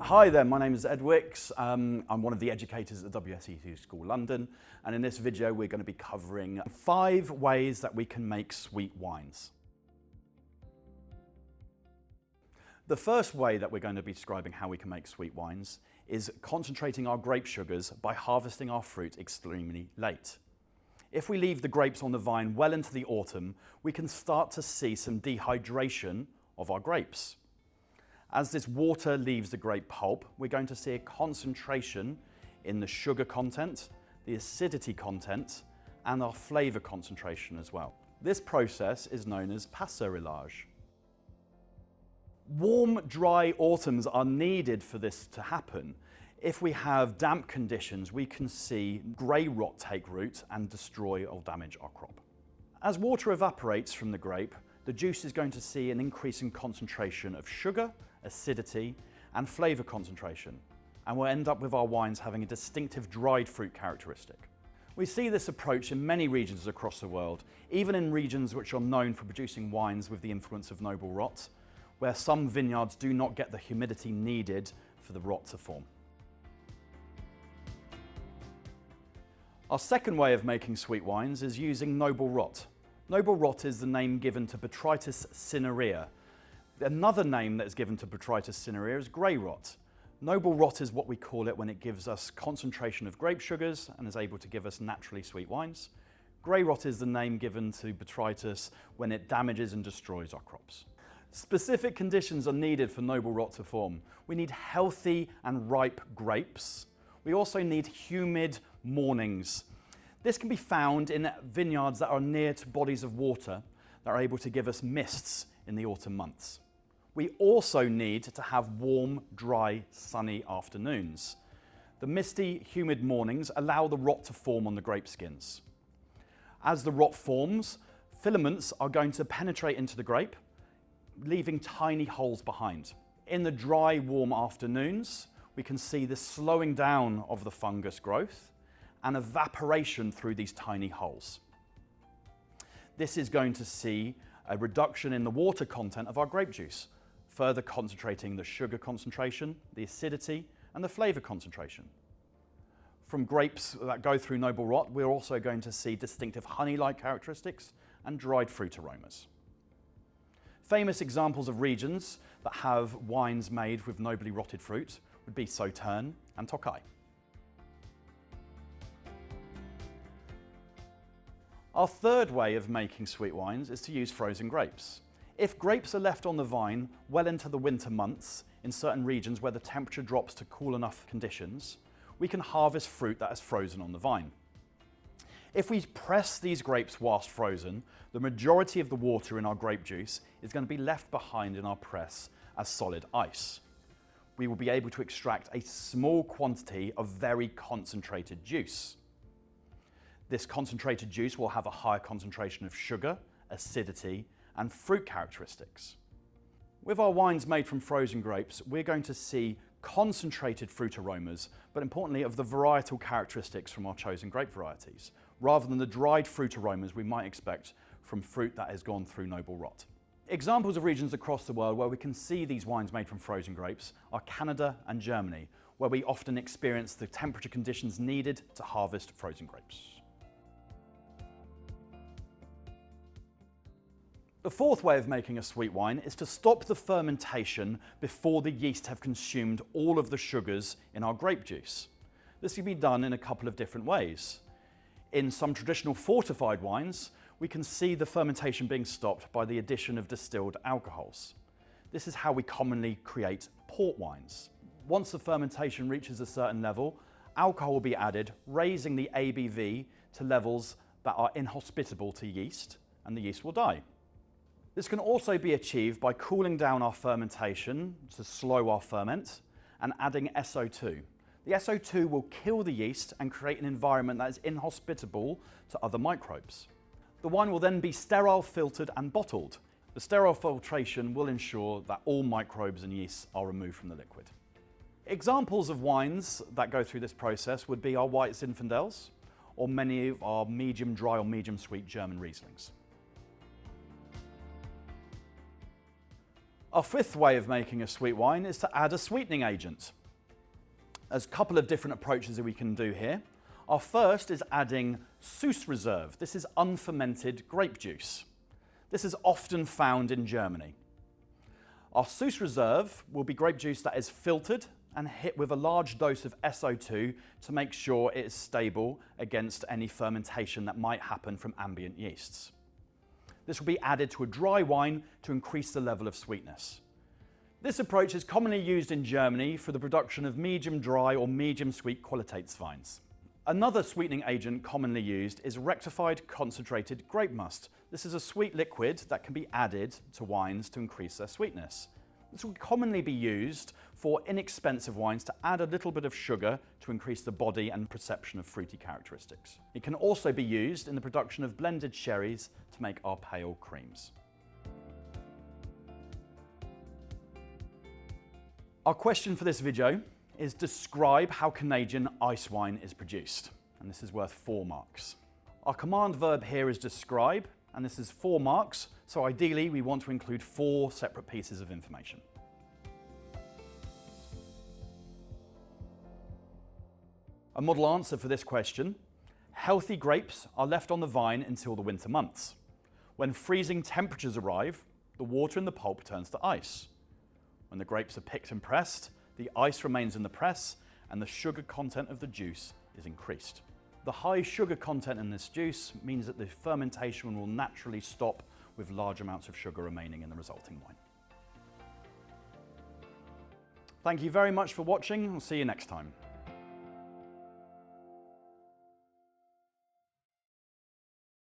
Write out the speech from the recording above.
Hi there, my name is Ed Wicks. I'm one of the educators at WSET School London, and in this video we're going to be covering 5 ways that we can make sweet wines. The first way that we're going to be describing how we can make sweet wines is concentrating our grape sugars by harvesting our fruit extremely late. If we leave the grapes on the vine well into the autumn, we can start to see some dehydration of our grapes. As this water leaves the grape pulp, we're going to see a concentration in the sugar content, the acidity content, and our flavour concentration as well. This process is known as passerillage. Warm, dry autumns are needed for this to happen. If we have damp conditions, we can see grey rot take root and destroy or damage our crop. As water evaporates from the grape, the juice is going to see an increase in concentration of sugar, acidity, and flavour concentration, and we'll end up with our wines having a distinctive dried fruit characteristic. We see this approach in many regions across the world, even in regions which are known for producing wines with the influence of noble rot, where some vineyards do not get the humidity needed for the rot to form. Our second way of making sweet wines is using noble rot. Noble rot is the name given to Botrytis cinerea. Another name that is given to Botrytis cinerea is grey rot. Noble rot is what we call it when it gives us concentration of grape sugars and is able to give us naturally sweet wines. Grey rot is the name given to Botrytis when it damages and destroys our crops. Specific conditions are needed for noble rot to form. We need healthy and ripe grapes. We also need humid mornings. This can be found in vineyards that are near to bodies of water that are able to give us mists in the autumn months. We also need to have warm, dry, sunny afternoons. The misty, humid mornings allow the rot to form on the grape skins. As the rot forms, filaments are going to penetrate into the grape, leaving tiny holes behind. In the dry, warm afternoons, we can see the slowing down of the fungus growth and evaporation through these tiny holes. This is going to see a reduction in the water content of our grape juice, further concentrating the sugar concentration, the acidity, and the flavour concentration. From grapes that go through noble rot, we're also going to see distinctive honey-like characteristics and dried fruit aromas. Famous examples of regions that have wines made with nobly rotted fruit would be Sauternes and Tokai. Our third way of making sweet wines is to use frozen grapes. If grapes are left on the vine well into the winter months in certain regions where the temperature drops to cool enough conditions, we can harvest fruit that is frozen on the vine. If we press these grapes whilst frozen, the majority of the water in our grape juice is going to be left behind in our press as solid ice. We will be able to extract a small quantity of very concentrated juice. This concentrated juice will have a higher concentration of sugar, acidity, and fruit characteristics. With our wines made from frozen grapes, we're going to see concentrated fruit aromas, but importantly of the varietal characteristics from our chosen grape varieties, rather than the dried fruit aromas we might expect from fruit that has gone through noble rot. Examples of regions across the world where we can see these wines made from frozen grapes are Canada and Germany, where we often experience the temperature conditions needed to harvest frozen grapes. The fourth way of making a sweet wine is to stop the fermentation before the yeast have consumed all of the sugars in our grape juice. This can be done in a couple of different ways. In some traditional fortified wines, we can see the fermentation being stopped by the addition of distilled alcohols. This is how we commonly create port wines. Once the fermentation reaches a certain level, alcohol will be added, raising the ABV to levels that are inhospitable to yeast, and the yeast will die. This can also be achieved by cooling down our fermentation to slow our ferment and adding SO2. The SO2 will kill the yeast and create an environment that is inhospitable to other microbes. The wine will then be sterile, filtered and bottled. The sterile filtration will ensure that all microbes and yeasts are removed from the liquid. Examples of wines that go through this process would be our white Zinfandels or many of our medium dry or medium sweet German Rieslings. Our fifth way of making a sweet wine is to add a sweetening agent. There's a couple of different approaches that we can do here. Our first is adding Süß Reserve. This is unfermented grape juice. This is often found in Germany. Our Süß Reserve will be grape juice that is filtered and hit with a large dose of SO2 to make sure it is stable against any fermentation that might happen from ambient yeasts. This will be added to a dry wine to increase the level of sweetness. This approach is commonly used in Germany for the production of medium dry or medium sweet Qualitätsweins. Another sweetening agent commonly used is rectified concentrated grape must. This is a sweet liquid that can be added to wines to increase their sweetness. This will commonly be used for inexpensive wines to add a little bit of sugar to increase the body and perception of fruity characteristics. It can also be used in the production of blended sherries to make our pale creams. Our question for this video is describe how Canadian ice wine is produced, and this is worth 4 marks. Our command verb here is describe, and this is 4 marks, so ideally we want to include 4 separate pieces of information. A model answer for this question: healthy grapes are left on the vine until the winter months. When freezing temperatures arrive, the water in the pulp turns to ice. When the grapes are picked and pressed, the ice remains in the press and the sugar content of the juice is increased. The high sugar content in this juice means that the fermentation will naturally stop with large amounts of sugar remaining in the resulting wine. Thank you very much for watching. I'll see you next time.